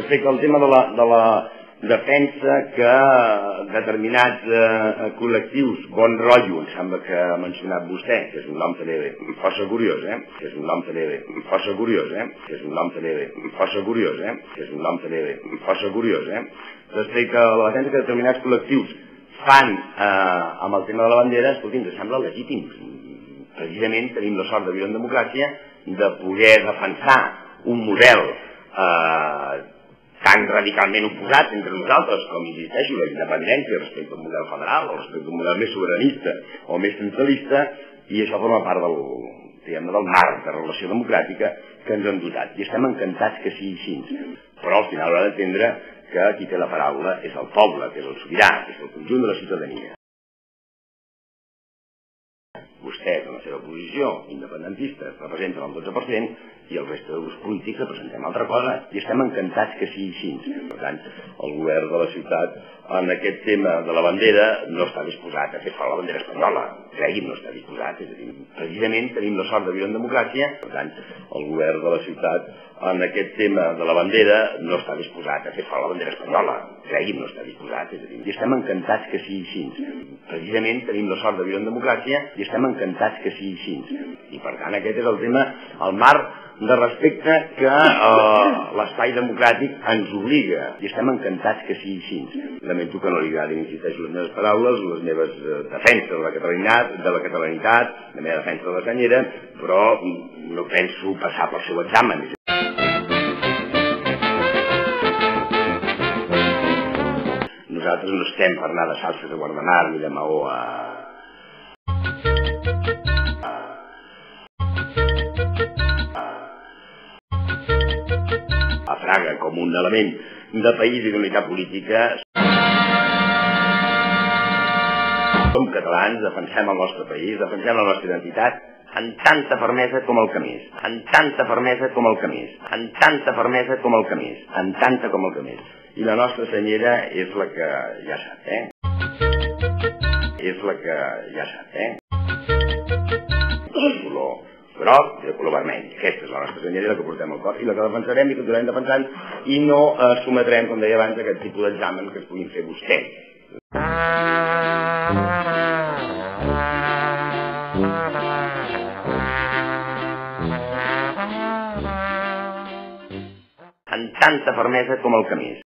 Respecte al tema de la defensa que determinats col·lectius, bon rotllo, em sembla que ha mencionat vostè, que és un nom també força curiós, que és un nom també força curiós, que és un nom també força curiós, que és un nom també força curiós, respecte a la defensa que determinats col·lectius fan amb el tema de la bandera, escolti, ens sembla legítim. Precisament tenim la sort de viure en democràcia, de poder defensar un model tan radicalment oposat entre nosaltres, com insisteixo, la independència respecte al model federal, o respecte al model més sobiranista o més centralista, i això forma part del marc de relació democràtica que ens han dotat. I estem encantats que sigui així. Però al final haurà d'entendre que qui té la paraula és el poble, que és el sobirà, que és el conjunt de la ciutadania. Vostès, en la seva posició independentista, representen el 12% i el resta de grups polítics representem altra cosa i estem encantats que sigui així. Per tant, el govern de la ciutat en aquest tema de la bandera no està disposat a fer fora la bandera espanyola. Cregui'm, no està disposat. És a dir, precisament tenim la sort de viure en democràcia. Per tant, el govern de la ciutat en aquest tema de la bandera no està disposat a fer fora la bandera espanyola. Cregui'm, no està disposat. És a dir, i estem encantats que sigui així. Precisament tenim la sort de viure en democràcia i estem encantats que sigui així. I per tant aquest és el tema, el marc de respecte que l'espai democràtic ens obliga i estem encantats que sigui així. Lamento que no li agradin, insisteixo, les meves paraules, les meves defenses de la catalanitat, la meva defensa de la senyera, però no penso passar pel seu examen. Nosaltres no estem per anar de salses a Guardamar ni de Maó a Fraga com un element de país i d'unitat política. Som catalans, defensem el nostre país, defensem la nostra identitat amb tanta fermesa com el que més, amb tanta fermesa com el que més, amb tanta fermesa com el que més, amb tanta com el que més. I la nostra senyera és la que ja sap, És la que ja sap, El color groc i de color vermell. Aquesta és la nostra senyera, la que portem al cor i la que defensarem i continuarem defensant i no sometrem, com deia abans, aquest tipus d'examen que es puguin fer vostès. Amb tanta fermesa com el que més.